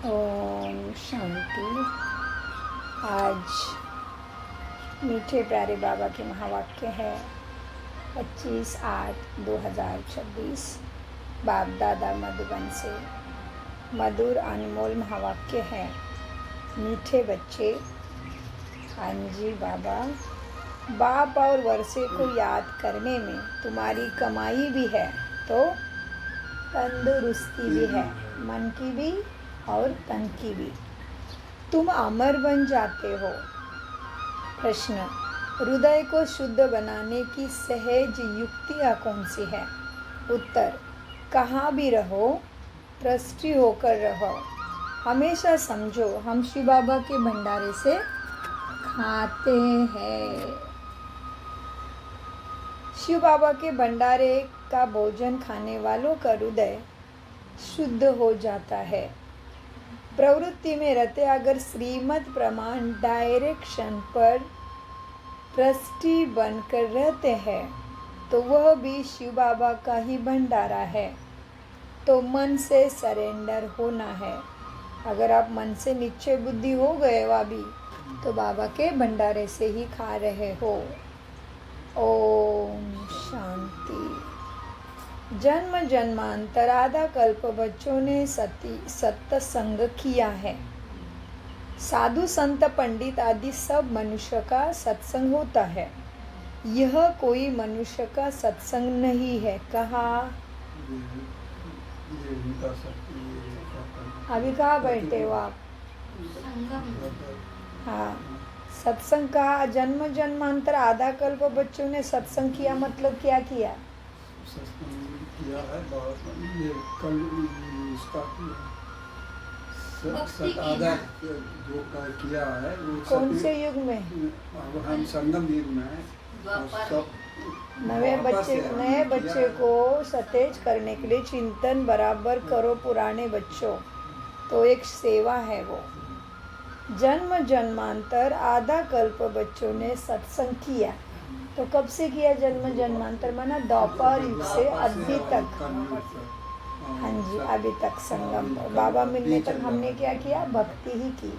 ओम शांति। आज मीठे प्यारे बाबा के महावाक्य है 25/8/2026 बाप दादा मधुबन से। मधुर अनमोल महावाक्य है। मीठे बच्चे, हाँ जी बाबा, बाप और वर्षे को याद करने में तुम्हारी कमाई भी है तो तंदुरुस्ती भी है, मन की भी और तन की भी। तुम अमर बन जाते हो। प्रश्न, हृदय को शुद्ध बनाने की सहज युक्तियाँ कौन सी है? उत्तर, कहाँ भी रहो ट्रस्टी होकर रहो। हमेशा समझो हम शिव बाबा के भंडारे से खाते हैं। शिव बाबा के भंडारे का भोजन खाने वालों का हृदय शुद्ध हो जाता है। प्रवृत्ति में रहते अगर श्रीमत प्रमाण डायरेक्शन पर ट्रस्टी बनकर रहते हैं तो वह भी शिव बाबा का ही भंडारा है। तो मन से सरेंडर होना है। अगर आप मन से निश्चय बुद्धि हो गए वह भी तो बाबा के भंडारे से ही खा रहे हो। ओम शांति। जन्म जन्मांतर आधा कल्प बच्चों ने सत्संग किया है। साधु संत पंडित आदि सब मनुष्य का सत्संग होता है। यह कोई मनुष्य का सत्संग नहीं है। कहा अभी कहाँ बैठे हो आप? हाँ, सत्संग कहा। जन्म जन्मांतर आधा कल्प बच्चों ने सत्संग किया, मतलब क्या किया? किया है ये कल इसका आधा जो किया है वो कौन से युग में? हम संगम युग में नए बच्चे को सतेज करने के लिए चिंतन बराबर करो पुराने बच्चों। तो एक सेवा है वो। जन्म जन्मांतर आधा कल्प बच्चों ने सत्संग किया। तो कब से किया जन्म जन्मांतर? माना द्वापर युग से अभी तक। हाँ जी, अभी तक संगम बाबा मिलने तक हमने क्या किया? भक्ति ही की।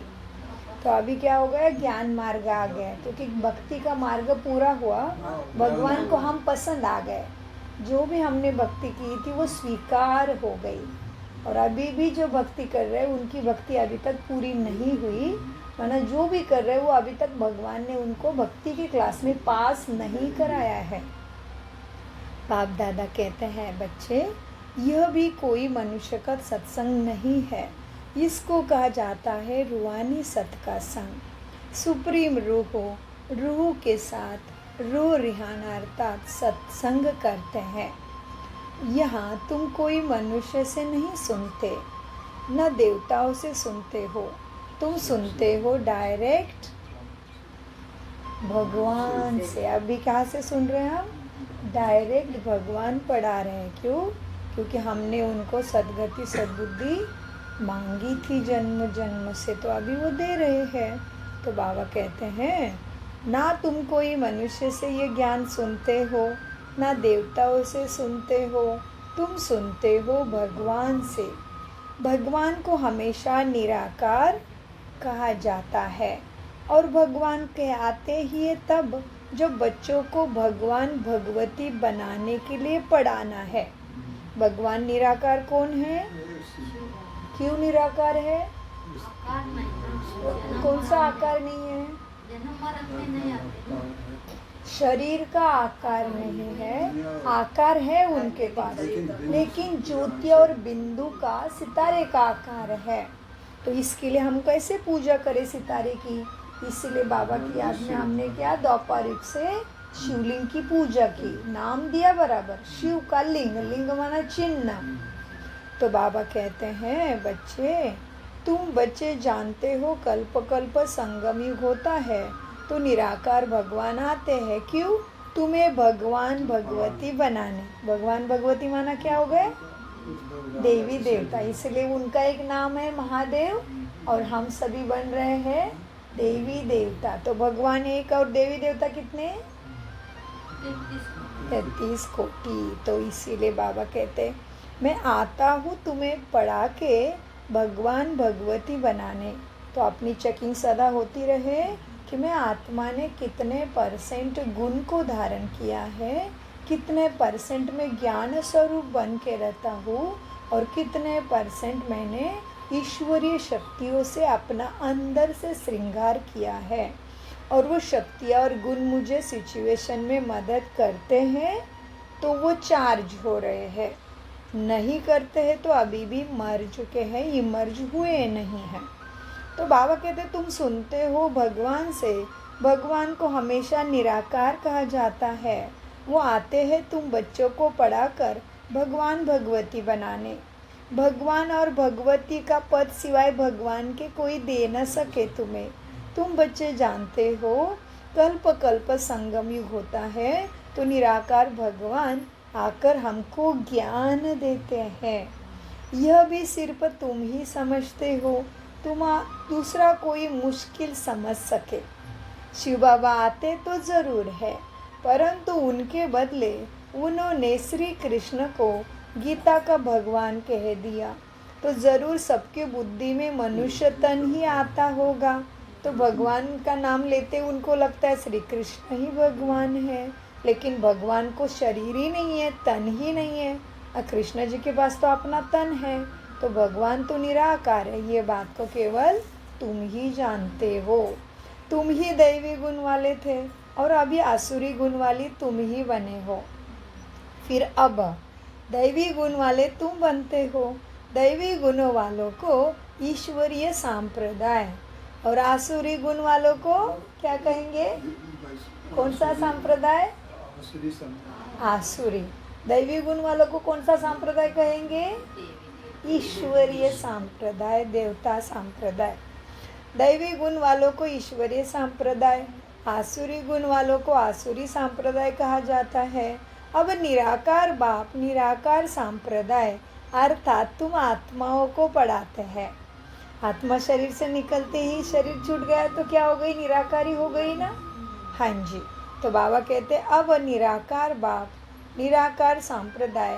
तो अभी क्या हो गया? ज्ञान मार्ग आ गया, क्योंकि भक्ति का मार्ग पूरा हुआ। भगवान को हम पसंद आ गए। जो भी हमने भक्ति की थी वो स्वीकार हो गई। और अभी भी जो भक्ति कर रहे हैं उनकी भक्ति अभी तक पूरी नहीं हुई। माना जो भी कर रहे हैं वो अभी तक भगवान ने उनको भक्ति की क्लास में पास नहीं कराया है। बाप दादा कहते हैं बच्चे, यह भी कोई मनुष्य का सत्संग नहीं है। इसको कहा जाता है रूहानी सत का संग। सुप्रीम रूह के साथ रूह रिहाना अर्थात सत्संग करते हैं। यहाँ तुम कोई मनुष्य से नहीं सुनते, न देवताओं से सुनते हो। तुम सुनते हो डायरेक्ट भगवान से। अभी कहाँ से सुन रहे हैं हम? डायरेक्ट भगवान पढ़ा रहे हैं। क्यों? क्योंकि हमने उनको सद्गति सद्बुद्धि मांगी थी जन्म जन्म से, तो अभी वो दे रहे हैं। तो बाबा कहते हैं ना तुम कोई मनुष्य से ये ज्ञान सुनते हो, ना देवताओं से सुनते हो। तुम सुनते हो भगवान से। भगवान को हमेशा निराकार कहा जाता है। और भगवान कहते ही है तब जब बच्चों को भगवान भगवती बनाने के लिए पढ़ाना है। भगवान निराकार कौन है? क्यों निराकार है? कौन सा आकार नहीं है? शरीर का आकार नहीं है, आकार है उनके पास, लेकिन ज्योति और बिंदु का सितारे का आकार है। तो इसके लिए हम कैसे पूजा करें सितारे की? इसीलिए बाबा की याद में हमने क्या द्वापर युग से शिवलिंग की पूजा की। नाम दिया बराबर, शिव का लिंग, लिंग माना चिन्ह। तो बाबा कहते हैं बच्चे, तुम बच्चे जानते हो कल्प कल्प संगम युग होता है तो निराकार भगवान आते हैं। क्यों? तुम्हें भगवान भगवती बनाने। भगवान भगवती माना क्या हो गए? देवी देवता। इसलिए उनका एक नाम है महादेव और हम सभी बन रहे हैं देवी देवता। तो भगवान एक और देवी देवता कितने? 33 कोटि। तो इसीलिए बाबा कहते मैं आता हूँ तुम्हें पढ़ा के भगवान भगवती बनाने। तो अपनी चेकिंग सदा होती रहे कि मैं आत्मा ने कितने परसेंट गुण को धारण किया है, कितने परसेंट में ज्ञान स्वरूप बन के रहता हूँ और कितने परसेंट मैंने ईश्वरीय शक्तियों से अपना अंदर से श्रृंगार किया है और वो शक्तियाँ और गुण मुझे सिचुएशन में मदद करते हैं तो वो चार्ज हो रहे हैं, नहीं करते हैं तो अभी भी मर चुके हैं, इमर्ज हुए नहीं हैं। तो बाबा कहते तुम सुनते हो भगवान से, भगवान को हमेशा निराकार कहा जाता है। वो आते हैं तुम बच्चों को पढ़ाकर भगवान भगवती बनाने। भगवान और भगवती का पद सिवाय भगवान के कोई दे न सके तुम्हें। तुम बच्चे जानते हो कल्प कल्प संगम युग होता है तो निराकार भगवान आकर हमको ज्ञान देते हैं। यह भी सिर्फ तुम ही समझते हो, दूसरा कोई मुश्किल समझ सके। शिव बाबा आते तो ज़रूर है, परंतु उनके बदले उन्होंने श्री कृष्ण को गीता का भगवान कह दिया तो ज़रूर सबके बुद्धि में मनुष्य तन ही आता होगा। तो भगवान का नाम लेते उनको लगता है श्री कृष्ण ही भगवान है, लेकिन भगवान को शरीर ही नहीं है, तन ही नहीं है। और कृष्ण जी के पास तो अपना तन है, तो भगवान तो निराकार है। ये बात को केवल तुम ही जानते हो। तुम ही दैवी गुण वाले थे और अभी आसुरी गुण वाली तुम ही बने हो, फिर अब दैवी गुण वाले तुम बनते हो। दैवी गुणों वालों को ईश्वरीय सांप्रदाय और आसुरी गुण वालों को क्या कहेंगे? कौन सा सांप्रदाय? आसुरी। दैवी गुण वालों को कौन सा सांप्रदाय कहेंगे? ईश्वरीय सांप्रदाय, देवता सांप्रदाय। दैवी गुण वालों को ईश्वरीय सांप्रदाय, आसुरी गुण वालों को आसुरी सांप्रदाय कहा जाता है। अब निराकार बाप निराकार सांप्रदाय अर्थात तुम आत्माओं को पढ़ाते हैं। आत्मा शरीर से निकलते ही शरीर छूट गया तो क्या हो गई? निराकारी हो गई ना। हाँ जी। तो बाबा कहते अब निराकार बाप निराकार सांप्रदाय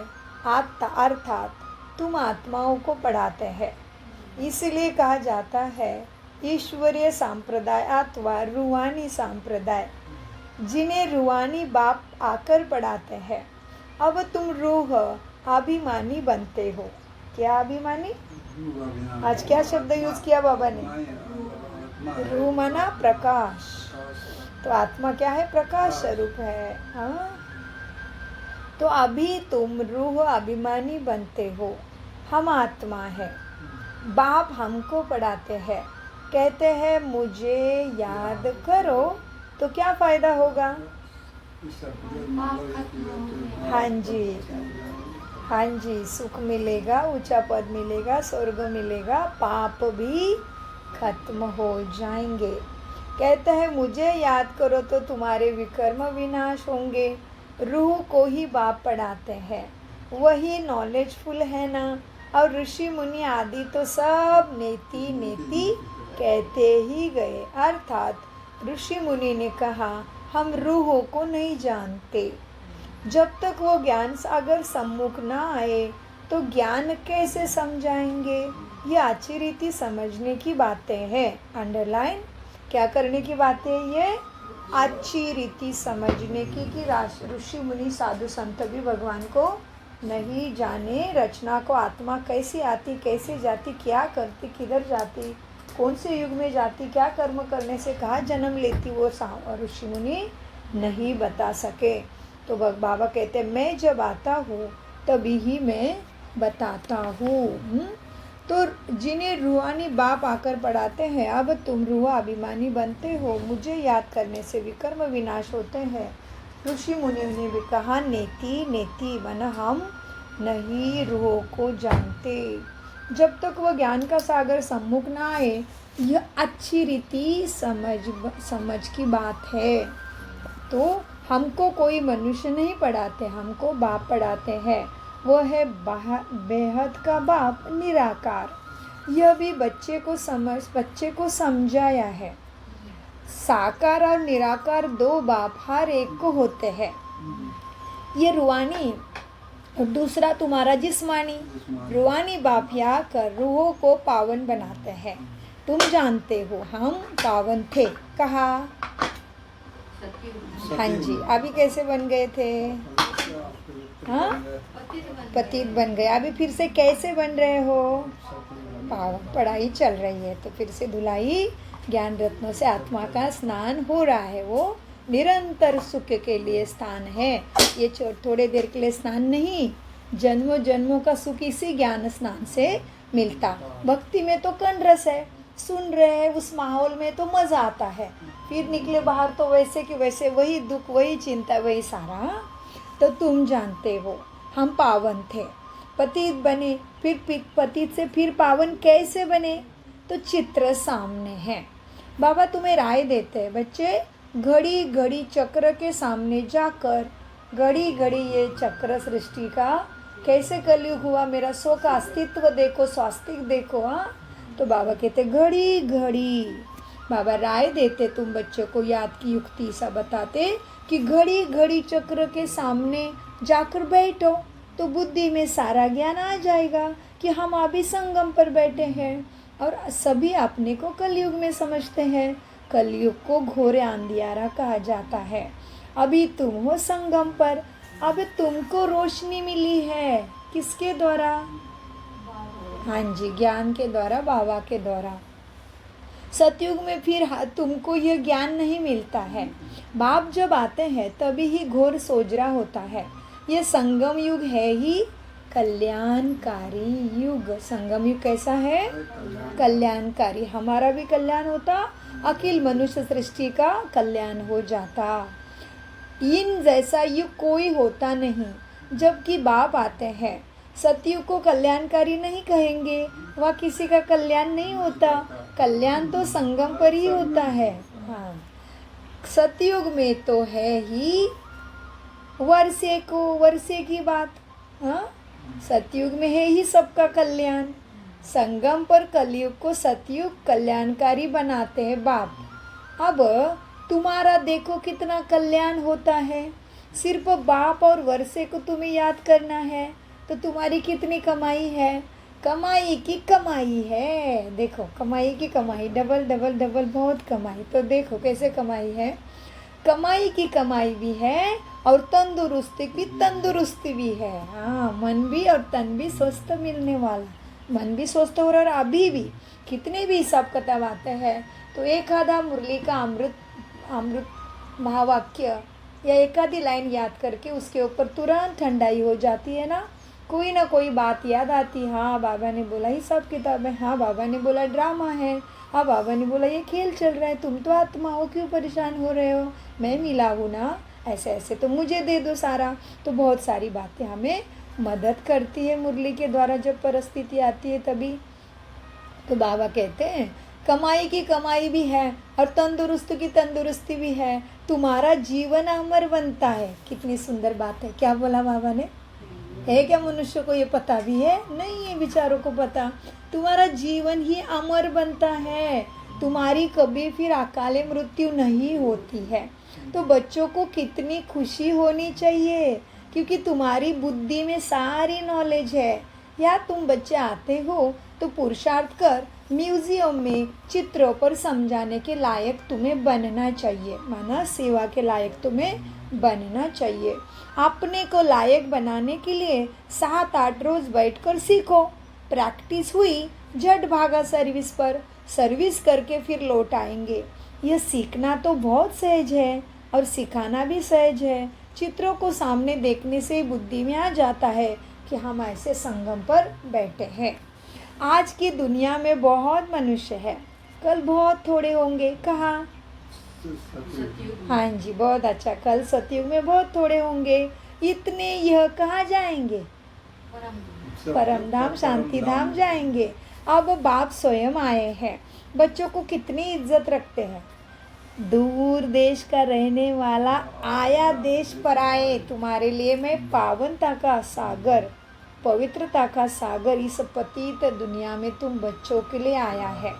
अर्थात तुम आत्माओं को पढ़ाते हैं। इसलिए कहा जाता है ईश्वरीय सांप्रदाय अथवा रूहानी सांप्रदाय, जिन्हें रूहानी बाप आकर पढ़ाते हैं। अब तुम रूह अभिमानी बनते हो। क्या अभिमानी? आज क्या शब्द यूज किया बाबा ने? रूह माना प्रकाश। तो आत्मा क्या है? प्रकाश स्वरूप है। हाँ, तो अभी तुम रूह अभिमानी बनते हो। हम आत्मा है, बाप हमको पढ़ाते हैं, कहते हैं मुझे याद करो, तो क्या फायदा होगा? हाँ जी, हाँ जी, सुख मिलेगा, ऊंचा पद मिलेगा, स्वर्ग मिलेगा, पाप भी खत्म हो जाएंगे। कहते हैं मुझे याद करो तो तुम्हारे विकर्म विनाश होंगे। रूह को ही बाप पढ़ाते हैं, वही नॉलेजफुल है ना। और ऋषि मुनि आदि तो सब नेति नेति कहते ही गए, अर्थात ऋषि मुनि ने कहा हम रूहों को नहीं जानते। जब तक वो ज्ञान सागर सम्मुख ना आए तो ज्ञान कैसे समझाएंगे? ये अच्छी रीति समझने की बातें हैं। अंडरलाइन क्या करने की बातें? ये अच्छी रीति समझने की कि ऋषि मुनि साधु संत भी भगवान को नहीं जाने। रचना को आत्मा कैसी आती, कैसे जाती, क्या करती, किधर जाती, कौन से युग में जाती, क्या कर्म करने से कहाँ जन्म लेती, वो ऋषि मुनि नहीं बता सके। तो बाबा कहते मैं जब आता हूँ तभी ही मैं बताता हूँ। तो जिन्हें रूहानी बाप आकर पढ़ाते हैं अब तुम रूह अभिमानी बनते हो, मुझे याद करने से विकर्म विनाश होते हैं। ऋषि मुनि ने भी कहा नेति नेति मन हम नहीं रूहों को जानते। जब तक वह ज्ञान का सागर सम्मुख ना आए, यह अच्छी रीति समझ की बात है। तो हमको कोई मनुष्य नहीं पढ़ाते, हमको बाप पढ़ाते हैं। वो है बेहद का बाप निराकार। यह भी बच्चे को समझाया है। साकार और निराकार दो बाप हर एक को होते हैं। ये रूहानी और दूसरा तुम्हारा जिस्मानी, रूहानी बाप यहाँ कर रूहों को पावन बनाते हैं। तुम जानते हो हम पावन थे, कहा? हाँ जी, अभी कैसे बन गए थे? हाँ, पतित बन गए। अभी फिर से कैसे बन रहे हो? पावन। पढ़ाई चल रही है तो फिर से धुलाई ज्ञान रत्नों से आत्मा का स्नान हो रहा है। वो निरंतर सुख के लिए स्थान है, ये थोड़े देर के लिए स्नान नहीं। जन्मों जन्मों का सुख इसी ज्ञान स्नान से मिलता। भक्ति में तो कंरस है, सुन रहे हैं उस माहौल में तो मज़ा आता है। फिर निकले बाहर तो वैसे कि वैसे वही दुख, वही चिंता, वही सारा। तो तुम जानते हो हम पावन थे, पतित बने, फिर पतित से फिर पावन कैसे बने? तो चित्र सामने है। बाबा तुम्हें राय देते हैं, बच्चे घड़ी घड़ी चक्र के सामने जाकर घड़ी घड़ी ये चक्र सृष्टि का कैसे कलयुग हुआ, मेरा स्व का अस्तित्व देखो, स्वास्तिक देखो। हाँ, तो बाबा कहते घड़ी घड़ी, बाबा राय देते तुम बच्चों को, याद की युक्ति सा बताते कि घड़ी घड़ी चक्र के सामने जाकर बैठो तो बुद्धि में सारा ज्ञान आ जाएगा कि हम अभी संगम पर बैठे हैं और सभी अपने को कलयुग में समझते हैं। कलयुग को घोर अंधियारा कहा जाता है। अभी तुम हो संगम पर, अब तुमको रोशनी मिली है, किसके द्वारा? हाँ जी, ज्ञान के द्वारा, बाबा के द्वारा। सतयुग में फिर तुमको यह ज्ञान नहीं मिलता है। बाप जब आते हैं तभी ही घोर सोजरा होता है। यह संगम युग है ही कल्याणकारी युग। संगम युग कैसा है? कल्याणकारी। हमारा भी कल्याण होता, अखिल मनुष्य सृष्टि का कल्याण हो जाता। इन जैसा युग कोई होता नहीं। जबकि बाप आते हैं, सतयुग को कल्याणकारी नहीं कहेंगे, वह किसी का कल्याण नहीं होता। कल्याण तो संगम पर ही होता है। हाँ, सतयुग में तो है ही वर्षे की बात। हाँ, सतयुग में है ही सबका कल्याण। संगम पर कलयुग को सतयुग कल्याणकारी बनाते हैं बाप। अब तुम्हारा देखो कितना कल्याण होता है। सिर्फ बाप और वर्षे को तुम्हें याद करना है तो तुम्हारी कितनी कमाई है? कमाई की कमाई है। देखो, कमाई की कमाई, डबल डबल डबल, बहुत कमाई। तो देखो कैसे कमाई है। कमाई की कमाई भी है और तंदुरुस्ती की तंदुरुस्ती भी है। हाँ, मन भी और तन भी स्वस्थ मिलने वाला। मन भी स्वस्थ हो रहा है। और अभी भी कितने भी हिसाब किताब आते हैं तो एक आधा मुरली का अमृत महावाक्य या एक आधी लाइन याद करके उसके ऊपर तुरंत ठंडाई हो जाती है ना। कोई ना कोई बात याद आती, हाँ बाबा ने बोला हिसाब किताब है, हाँ बाबा ने बोला ड्रामा है, हाँ बाबा ने बोला ये खेल चल रहा है, तुम तो आत्मा हो, क्यों परेशान हो रहे हो, मैं मिला हूँ ना, ऐसे ऐसे तो मुझे दे दो सारा। तो बहुत सारी बातें हमें मदद करती है मुरली के द्वारा। जब परिस्थिति आती है तभी तो बाबा कहते हैं कमाई की कमाई भी है और तंदुरुस्त की तंदुरुस्ती भी है, तुम्हारा जीवन अमर बनता है। कितनी सुंदर बात है। क्या बोला बाबा ने? है क्या मनुष्य को ये पता भी है? नहीं है बेचारों को पता। तुम्हारा जीवन ही अमर बनता है, तुम्हारी कभी फिर अकाले मृत्यु नहीं होती है। तो बच्चों को कितनी खुशी होनी चाहिए क्योंकि तुम्हारी बुद्धि में सारी नॉलेज है। या तुम बच्चे आते हो तो पुरुषार्थ कर म्यूजियम में चित्रों पर समझाने के लायक तुम्हें बनना चाहिए, माना सेवा के लायक तुम्हें बनना चाहिए। अपने को लायक बनाने के लिए 7-8 रोज बैठकर सीखो। प्रैक्टिस हुई, झट भागा सर्विस पर, सर्विस करके फिर लौट आएंगे। यह सीखना तो बहुत सहज है और सिखाना भी सहज है। चित्रों को सामने देखने से बुद्धि में आ जाता है कि हम ऐसे संगम पर बैठे हैं। आज की दुनिया में बहुत मनुष्य है, कल बहुत थोड़े होंगे। कहाँ? हाँ जी, बहुत अच्छा। कल सतयुग में बहुत थोड़े होंगे। इतने यह कहाँ जाएंगे? परम धाम, शांति धाम जाएंगे। अब बाप स्वयं आए हैं, बच्चों को कितनी इज्जत रखते हैं। दूर देश का रहने वाला आया देश पर आए, तुम्हारे लिए मैं पावनता का सागर, पवित्रता का सागर इस पतित दुनिया में तुम बच्चों के लिए आया है।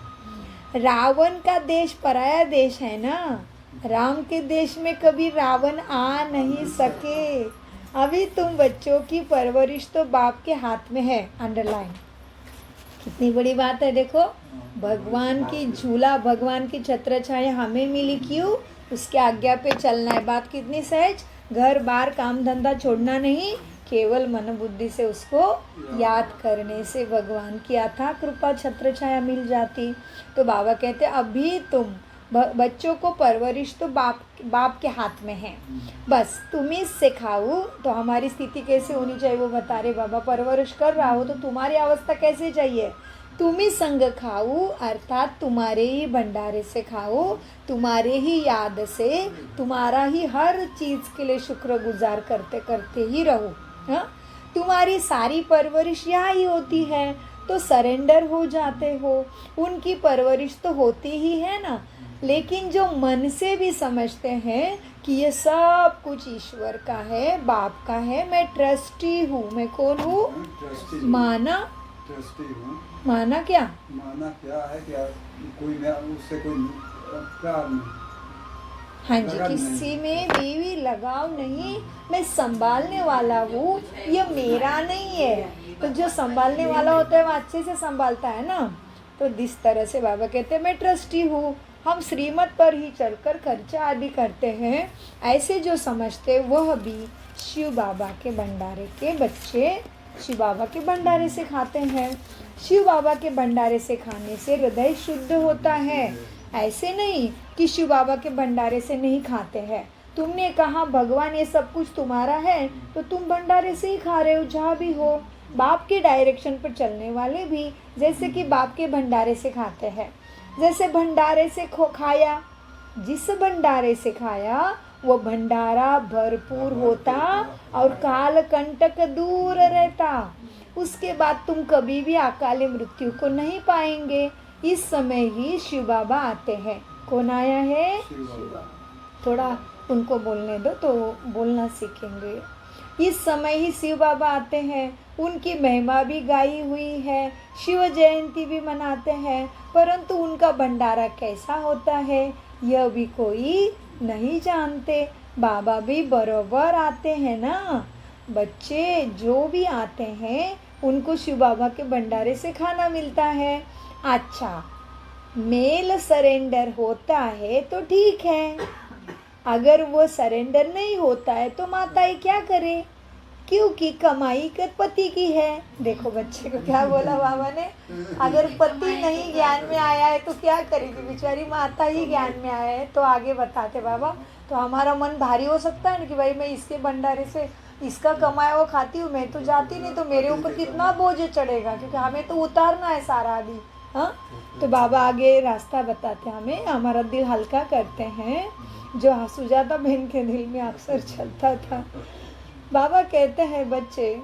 रावण का देश पराया देश है ना। राम के देश में कभी रावण आ नहीं सके। अभी तुम बच्चों की परवरिश तो बाप के हाथ में है। अंडरलाइन। कितनी बड़ी बात है देखो। भगवान की झूला, भगवान की छत्र छाया हमें मिली, क्यों? उसके आज्ञा पे चलना है। बात कितनी सहज। घर बार काम धंधा छोड़ना नहीं, केवल मन बुद्धि से उसको याद करने से भगवान की अथाह कृपा छत्र छाया मिल जाती। तो बाबा कहते अभी तुम बच्चों को परवरिश तो बाप के हाथ में है, बस तुम ही सिखाओ। तो हमारी स्थिति कैसे होनी चाहिए वो बता रहे बाबा। परवरिश कर रहा हो तो तुम्हारी अवस्था कैसे चाहिए? तुम ही संग खाओ, अर्थात तुम्हारे ही भंडारे से खाओ, तुम्हारे ही याद से, तुम्हारा ही हर चीज़ के लिए शुक्रगुजार करते करते ही रहो। हाँ, तुम्हारी सारी परवरिश यहाँ ही होती है, तो सरेंडर हो जाते हो। उनकी परवरिश तो होती ही है ना, लेकिन जो मन से भी समझते हैं कि ये सब कुछ ईश्वर का है, बाप का है, मैं ट्रस्टी हूँ। मैं कौन हूँ? माना। ट्रस्टी हूँ। माना क्या? माना क्या है कि कोई मैं उससे कोई प्यार नहीं। हाँ जी, किसी में भी लगाव नहीं। मैं संभालने वाला हूँ, ये मेरा नहीं है। तो जो संभालने वाला होता है वो अच्छे से संभालता है ना। तो जिस तरह से बाबा कहते हैं मैं ट्रस्टी हूँ, हम श्रीमत पर ही चलकर खर्चा आदि करते हैं, ऐसे जो समझते वह भी शिव बाबा के भंडारे के बच्चे शिव बाबा के भंडारे से खाते हैं। शिव बाबा के भंडारे से खाने से हृदय शुद्ध होता है। ऐसे नहीं कि शिव बाबा के भंडारे से नहीं खाते हैं। तुमने कहा भगवान ये सब कुछ तुम्हारा है, तो तुम भंडारे से ही खा रहे हो जहाँ भी हो। बाप के डायरेक्शन पर चलने वाले भी जैसे कि बाप के भंडारे से खाते हैं। जैसे भंडारे से खाया, जिस भंडारे से खाया वो भंडारा भरपूर होता और काल कंटक दूर रहता। उसके बाद तुम कभी भी अकाल मृत्यु को नहीं पाएंगे। इस समय ही शिव बाबा आते हैं। कौन आया है? थोड़ा उनको बोलने दो तो बोलना सीखेंगे। इस समय ही शिव बाबा आते हैं। उनकी महिमा भी गाई हुई है, शिव जयंती भी मनाते हैं, परंतु उनका भंडारा कैसा होता है यह भी कोई नहीं जानते। बाबा भी बरोबर आते हैं ना। बच्चे जो भी आते हैं उनको शिव बाबा के भंडारे से खाना मिलता है। अच्छा, मेल सरेंडर होता है तो ठीक है, अगर वो सरेंडर नहीं होता है तो माताएं क्या करे, क्योंकि कमाई कर पति की है। देखो बच्चे को क्या बोला बाबा ने, अगर पति नहीं ज्ञान में आया है तो क्या करेगी बेचारी माता ही ज्ञान में आया है। तो आगे बताते बाबा, तो हमारा मन भारी हो सकता है ना कि भाई मैं इसके भंडारे से इसका कमाया वो खाती हूँ, मैं तो जाती नहीं, तो मेरे ऊपर कितना बोझ चढ़ेगा, क्योंकि हमें तो उतारना है सारा अभी। हाँ, तो बाबा आगे रास्ता बताते हमें, हमारा दिल हल्का करते हैं, जो सुजाता बहन के दिल में अक्सर चलता था। बाबा कहते हैं बच्चे,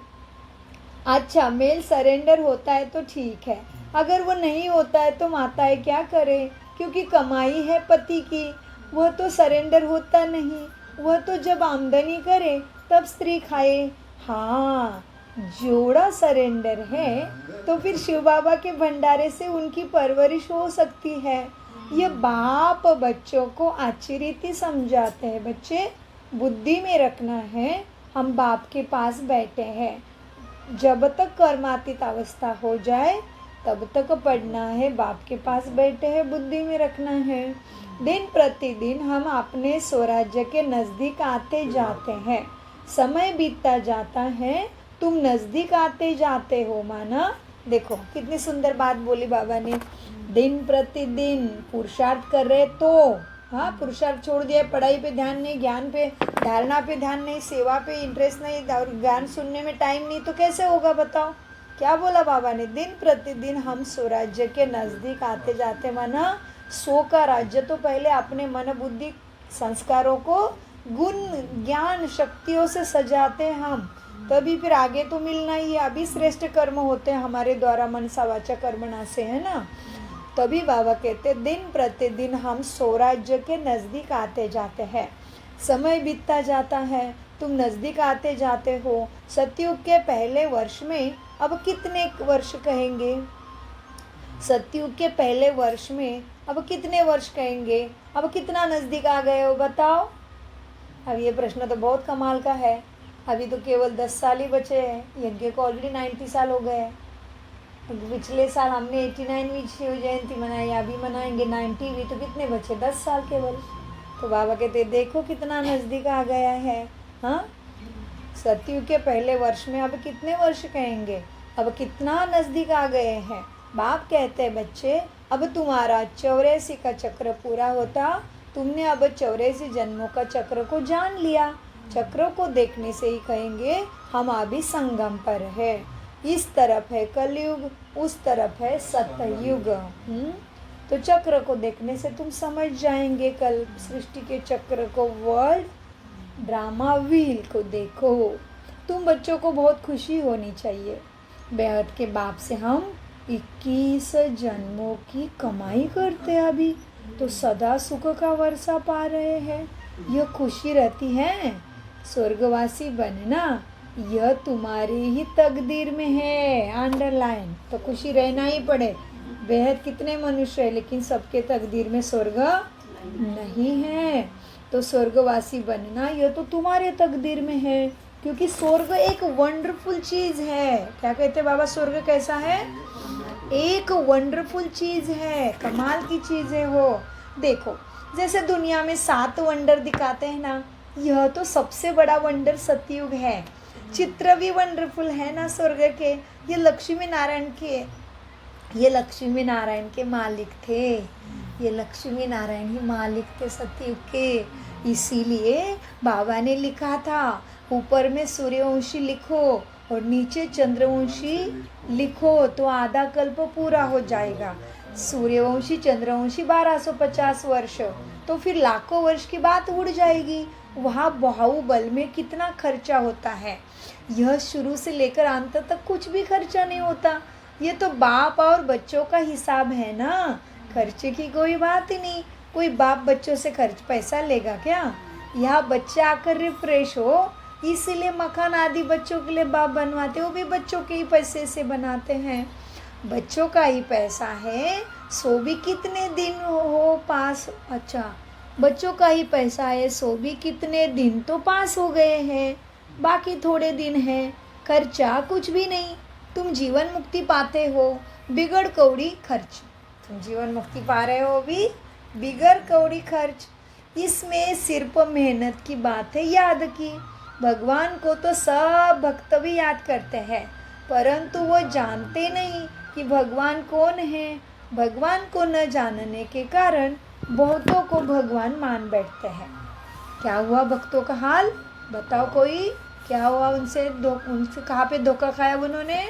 अच्छा मेल सरेंडर होता है तो ठीक है, अगर वो नहीं होता है तो माताएं क्या करें, क्योंकि कमाई है पति की, वह तो सरेंडर होता नहीं, वह तो जब आमदनी करे तब स्त्री खाए। हाँ, जोड़ा सरेंडर है तो फिर शिव बाबा के भंडारे से उनकी परवरिश हो सकती है। ये बाप बच्चों को अच्छी रीति समझाते हैं। बच्चे बुद्धि में रखना है, हम बाप के पास बैठे हैं, जब तक कर्मातीत अवस्था हो जाए तब तक पढ़ना है, बाप के पास बैठे हैं, बुद्धि में रखना है। दिन प्रतिदिन हम अपने स्वराज्य के नज़दीक आते जाते हैं, समय बीतता जाता है, तुम नज़दीक आते जाते हो। माना, देखो कितनी सुंदर बात बोली बाबा ने। दिन प्रतिदिन पुरुषार्थ कर रहे तो, हाँ, पुरुषार्थ छोड़ दिया, पढ़ाई पे ध्यान नहीं, ज्ञान पे धारणा पे ध्यान नहीं, सेवा पे इंटरेस्ट नहीं और ज्ञान सुनने में टाइम नहीं, तो कैसे होगा बताओ। क्या बोला बाबा ने, दिन प्रतिदिन हम स्वराज्य के नज़दीक आते जाते। माना सो का राज्य तो पहले अपने मन बुद्धि संस्कारों को गुण ज्ञान शक्तियों से सजाते हम, तभी फिर आगे तो मिलना ही है। अभी श्रेष्ठ कर्म होते हैं हमारे द्वारा मनसा वाचा कर्मणा से, है ना। तभी बाबा कहते दिन प्रतिदिन हम स्वराज्य के नज़दीक आते जाते हैं, समय बीतता जाता है, तुम नज़दीक आते जाते हो। सतयुग के पहले वर्ष में अब कितने वर्ष कहेंगे, सतयुग के पहले वर्ष में अब कितने वर्ष कहेंगे, अब कितना नज़दीक आ गए हो बताओ। अब ये प्रश्न तो बहुत कमाल का है। अभी तो केवल 10 साल ही बचे हैं। यज्ञ को ऑलरेडी 90 साल हो गए हैं। पिछले साल हमने 89वीं शिव जयंती मनाई, अभी मनाएंगे 90वीं, तो कितने बचे? 10 साल केवल। तो बाबा कहते देखो कितना नज़दीक आ गया है। हाँ, सतयुग के पहले वर्ष में अब कितने वर्ष कहेंगे, अब कितना नज़दीक आ गए हैं। बाप कहते हैं बच्चे अब तुम्हारा 84 का चक्र पूरा होता, तुमने अब 84 जन्मों का चक्र को जान लिया। चक्रों को देखने से ही कहेंगे हम अभी संगम पर है। इस तरफ है कलयुग, उस तरफ है सतयुग। तो चक्र को देखने से तुम समझ जाएंगे। कल सृष्टि के चक्र को, वर्ल्ड ड्रामा व्हील को देखो। तुम बच्चों को बहुत खुशी होनी चाहिए। बेहद के बाप से हम 21 जन्मों की कमाई करते अभी, तो सदा सुख का वर्षा पा रहे हैं। यह खुशी रहती है। स्वर्गवासी बनना यह तुम्हारी ही तकदीर में है। अंडरलाइन, तो खुशी रहना ही पड़े। बेहद कितने मनुष्य है, लेकिन सबके तकदीर में स्वर्ग नहीं है। तो स्वर्गवासी बनना यह तो तुम्हारे तकदीर में है, क्योंकि स्वर्ग एक वंडरफुल चीज़ है। क्या कहते बाबा, स्वर्ग कैसा है? एक वंडरफुल चीज़ है, कमाल की चीज़ है वो। देखो जैसे दुनिया में 7 वंडर दिखाते हैं ना, यह तो सबसे बड़ा वंडर सतयुग है। चित्र भी वंडरफुल है ना स्वर्ग के। ये लक्ष्मी नारायण के, ये लक्ष्मी नारायण के मालिक थे। ये लक्ष्मी नारायण ही मालिक थे सतयुग के। इसीलिए बाबा ने लिखा था ऊपर में सूर्यवंशी लिखो और नीचे चंद्रवंशी लिखो, तो आधा कल्प पूरा हो जाएगा। सूर्यवंशी चंद्रवंशी 1250 वर्ष, तो फिर लाखों वर्ष की बात उड़ जाएगी। वहाँ बाहुबल में कितना खर्चा होता है, यह शुरू से लेकर अंत तक कुछ भी खर्चा नहीं होता। ये तो बाप और बच्चों का हिसाब है ना, खर्चे की कोई बात ही नहीं। कोई बाप बच्चों से खर्च पैसा लेगा क्या? यहाँ बच्चे आकर रिफ्रेश हो, इसीलिए मकान आदि बच्चों के लिए बाप बनवाते, वो भी बच्चों के ही पैसे से बनाते हैं। बच्चों का ही पैसा है, सो भी कितने दिन हो पास। अच्छा, बच्चों का ही पैसा है, सो भी कितने दिन तो पास हो गए हैं, बाकी थोड़े दिन हैं। खर्चा कुछ भी नहीं। तुम जीवन मुक्ति पाते हो, बिगड़ कौड़ी खर्च। तुम जीवन मुक्ति पा रहे हो भी, बिगड़ कौड़ी खर्च। इसमें सिर्फ मेहनत की बात है याद की। भगवान को तो सब भक्त भी याद करते हैं, परंतु वो जानते नहीं कि भगवान कौन है। भगवान को न जानने के कारण बहुतों को भगवान मान बैठते हैं। क्या हुआ भक्तों का हाल बताओ कोई? क्या हुआ उनसे कहाँ पे धोखा खाया उन्होंने?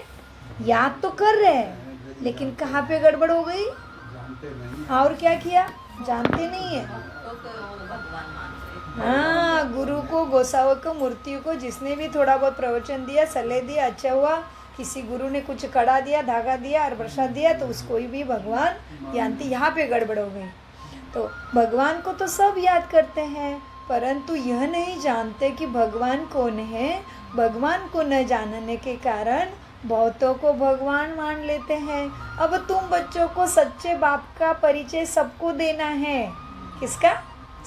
याद तो कर रहे हैं, लेकिन कहाँ पे गड़बड़ हो गई? और क्या किया? जानते नहीं है। हाँ, गुरु को, गोसाओं को, मूर्तियों को जिसने भी थोड़ा बहुत प्रवचन दिया, सलाह दिया, अच्छा हुआ। किसी गुरु ने कुछ कड़ा दिया, धागा दिया और प्रसाद दिया, तो उसको भी भगवान जानती। यहाँ पे गड़बड़ हो गई। तो भगवान को तो सब याद करते हैं, परंतु यह नहीं जानते कि भगवान कौन है। भगवान को न जानने के कारण बहुतों को भगवान मान लेते हैं। अब तुम बच्चों को सच्चे बाप का परिचय सबको देना है। किसका?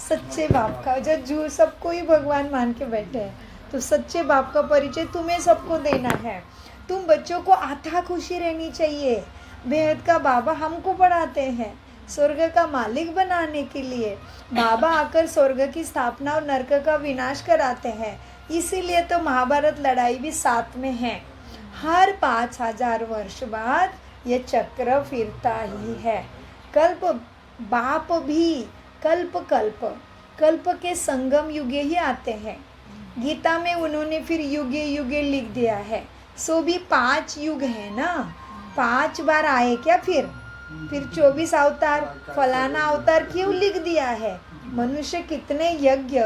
सच्चे बाप का। जो सबको ही भगवान मान के बैठे हैं, तो सच्चे बाप का परिचय तुम्हें सबको देना है। तुम बच्चों को अथाह खुशी रहनी चाहिए। बेहद का बाबा हमको पढ़ाते हैं स्वर्ग का मालिक बनाने के लिए। बाबा आकर स्वर्ग की स्थापना और नरक का विनाश कराते हैं। इसीलिए तो महाभारत लड़ाई भी साथ में है। हर 5000 वर्ष बाद ये चक्र फिरता ही है। कल्प बाप भी कल्प के संगम युगे ही आते हैं। गीता में उन्होंने फिर युगे युगे लिख दिया है। सो भी 5 युग है ना, 5 बार आए क्या? फिर 24 अवतार, फलाना अवतार क्यों लिख दिया है? मनुष्य कितने यज्ञ,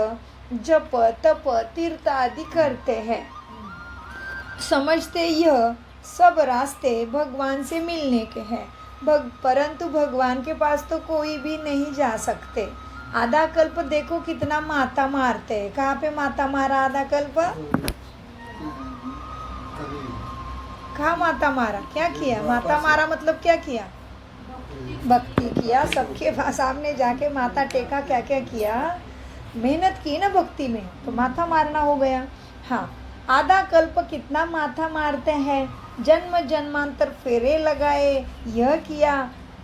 जप, तप, तीर्थ आदि करते हैं। समझते यह सब रास्ते भगवान से मिलने के हैं, परंतु भगवान के पास तो कोई भी नहीं जा सकते। आधा कल्प देखो कितना माता मारते हैं। कहाँ पे माता मारा आधा कल्प? कहाँ माता मारा? क्या किया? माता मारा मतलब क्या किया? भक्ति किया। सबके सामने जाके माथा टेका। क्या क्या किया? मेहनत की ना भक्ति में, तो माथा मारना हो गया। हाँ, आधा कल्प कितना माथा मारते हैं, जन्म जन्मांतर फेरे लगाए, यह किया,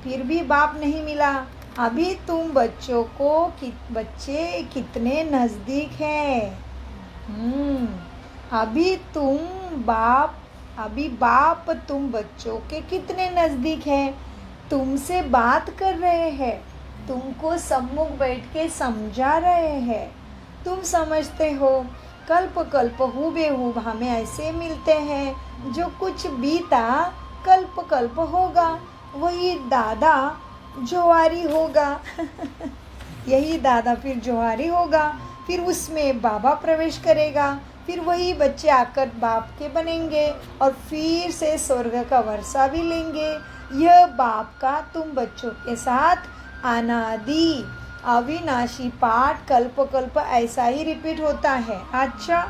फिर भी बाप नहीं मिला। अभी तुम बच्चों को बच्चे कितने नज़दीक हैं। अभी बाप तुम बच्चों के कितने नज़दीक हैं, तुमसे बात कर रहे हैं, तुमको सम्मुख बैठ के समझा रहे हैं। तुम समझते हो कल्प कल्प हुबेहूब हमें ऐसे मिलते हैं, जो कुछ बीता कल्प कल्प होगा वही दादा जोहारी होगा। यही दादा फिर जोहारी होगा, फिर उसमें बाबा प्रवेश करेगा, फिर वही बच्चे आकर बाप के बनेंगे और फिर से स्वर्ग का वर्षा भी लेंगे। यह बाप का तुम बच्चों के साथ अनादि अविनाशी पाठ कल्प कल्प ऐसा ही रिपीट होता है। अच्छा,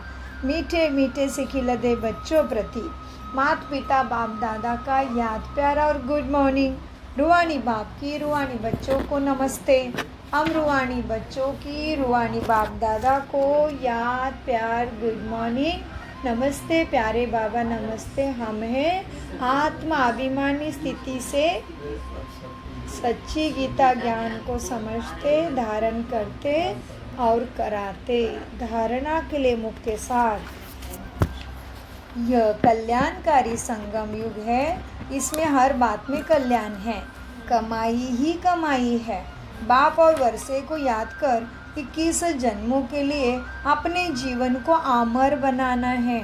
मीठे मीठे से खिलते बच्चों प्रति माता पिता बाप दादा का याद प्यार और गुड मॉर्निंग। रूहानी बाप की रूहानी बच्चों को नमस्ते। हम रूहानी बच्चों की रूहानी बाप दादा को याद प्यार गुड मॉर्निंग नमस्ते। प्यारे बाबा नमस्ते। हम हैं आत्मा अभिमानी स्थिति से सच्ची गीता ज्ञान को समझते, धारण करते और कराते। धारणा के लिए मुख्य सार, यह कल्याणकारी संगम युग है। इसमें हर बात में कल्याण है, कमाई ही कमाई है। बाप और वर्षे को याद कर 21 जन्मों के लिए अपने जीवन को अमर बनाना है।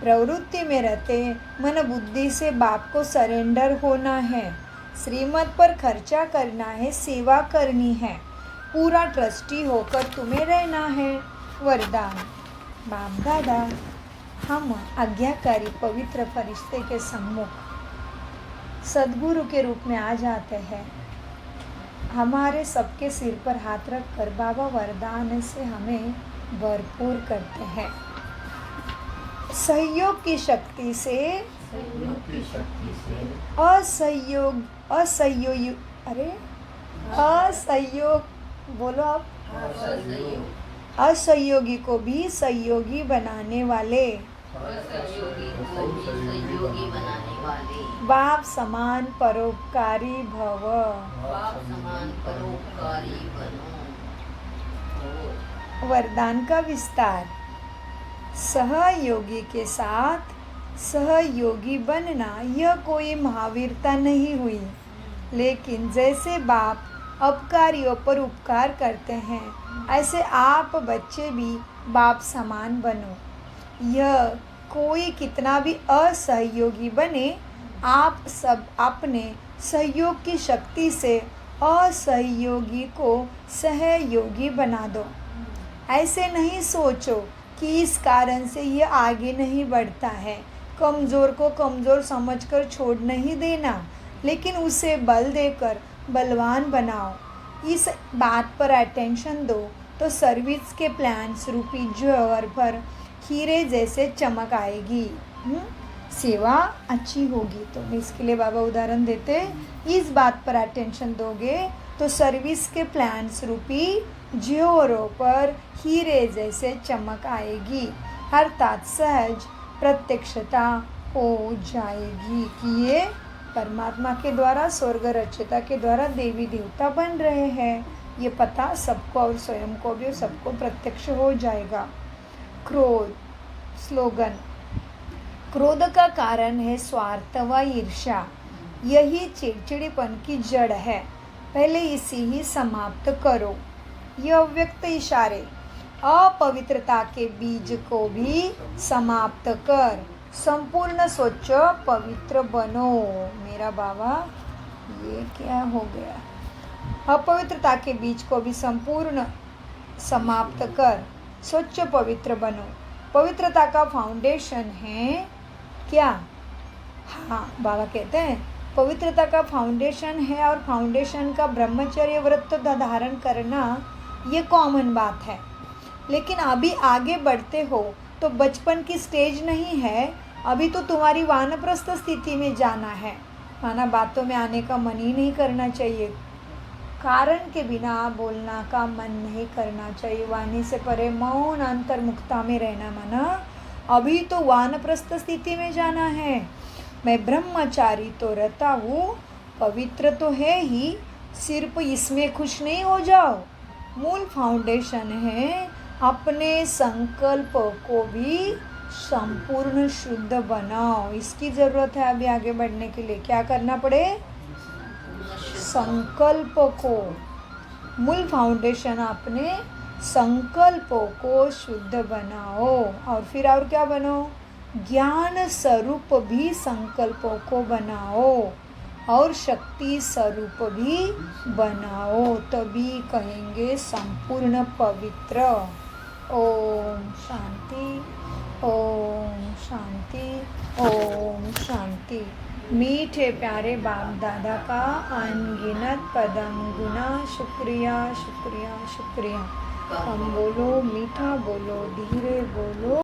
प्रवृत्ति में रहते मन बुद्धि से बाप को सरेंडर होना है। श्रीमत पर खर्चा करना है, सेवा करनी है, पूरा ट्रस्टी होकर तुम्हें रहना है। वरदान बाप दादा, हम आज्ञाकारी पवित्र फरिश्ते के सम्मुख सद्गुरु के रूप में आ जाते हैं। हमारे सबके सिर पर हाथ रख कर बाबा वरदान से हमें भरपूर करते हैं। सहयोग की शक्ति से असहयोग बोलो आप, असहयोगी को भी सहयोगी बनाने वाले बाप समान परोपकारी भव। वरदान का विस्तार, सहयोगी के साथ सहयोगी बनना यह कोई महावीरता नहीं हुई, लेकिन जैसे बाप अपकारियों पर उपकार करते हैं, ऐसे आप बच्चे भी बाप समान बनो। यह कोई कितना भी असहयोगी बने, आप सब अपने सहयोग की शक्ति से असहयोगी को सहयोगी बना दो। ऐसे नहीं सोचो कि इस कारण से यह आगे नहीं बढ़ता है। कमज़ोर को कमज़ोर समझकर छोड़ नहीं देना, लेकिन उसे बल देकर बलवान बनाओ। इस बात पर अटेंशन दो तो सर्विस के प्लान्स रूपी जौहर पर हीरे जैसे चमक आएगी। सेवा अच्छी होगी। तो इसके लिए बाबा उदाहरण देते, इस बात पर अटेंशन दोगे तो सर्विस के प्लान्स रूपी जौहरों पर हीरे जैसे चमक आएगी, अर्थात सहज प्रत्यक्षता हो जाएगी कि ये परमात्मा के द्वारा स्वर्ग रचयिता के द्वारा देवी देवता बन रहे हैं। ये पता सबको और स्वयं को भी सबको प्रत्यक्ष हो जाएगा। क्रोध स्लोगन, क्रोध का कारण है स्वार्थ व ईर्ष्या। यही चिड़चिड़ीपन की जड़ है। पहले इसी ही समाप्त करो। यह अव्यक्त इशारे अपवित्रता के बीज को भी समाप्त कर संपूर्ण स्वच्छ पवित्र बनो। मेरा बाबा ये क्या हो गया? अपवित्रता के बीज को भी संपूर्ण समाप्त कर स्वच्छ पवित्र बनो। पवित्रता का फाउंडेशन है क्या? हाँ, बाबा कहते हैं पवित्रता का फाउंडेशन है, और फाउंडेशन का ब्रह्मचर्य व्रत धारण करना ये कॉमन बात है। लेकिन अभी आगे बढ़ते हो तो बचपन की स्टेज नहीं है, अभी तो तुम्हारी वानप्रस्थ स्थिति में जाना है। माना बातों में आने का मन ही नहीं करना चाहिए, कारण के बिना बोलना का मन नहीं करना चाहिए, वाणी से परे मौन अंतर्मुखता में रहना, माना अभी तो वानप्रस्थ स्थिति में जाना है। मैं ब्रह्मचारी तो रहता हूँ, पवित्र तो है ही, सिर्फ इसमें खुश नहीं हो जाओ। मूल फाउंडेशन है अपने संकल्प को भी संपूर्ण शुद्ध बनाओ। इसकी ज़रूरत है अभी आगे बढ़ने के लिए। क्या करना पड़े? संकल्प को, मूल फाउंडेशन अपने संकल्पों को शुद्ध बनाओ। और फिर और क्या बनो? ज्ञान स्वरूप भी संकल्पों को बनाओ और शक्ति स्वरूप भी बनाओ, तभी कहेंगे संपूर्ण पवित्र। ओम शांति, ओम शांति, ओम शांति। मीठे प्यारे बाप दादा का अनगिनत पदम गुना शुक्रिया शुक्रिया शुक्रिया। हम बोलो, मीठा बोलो, धीरे बोलो।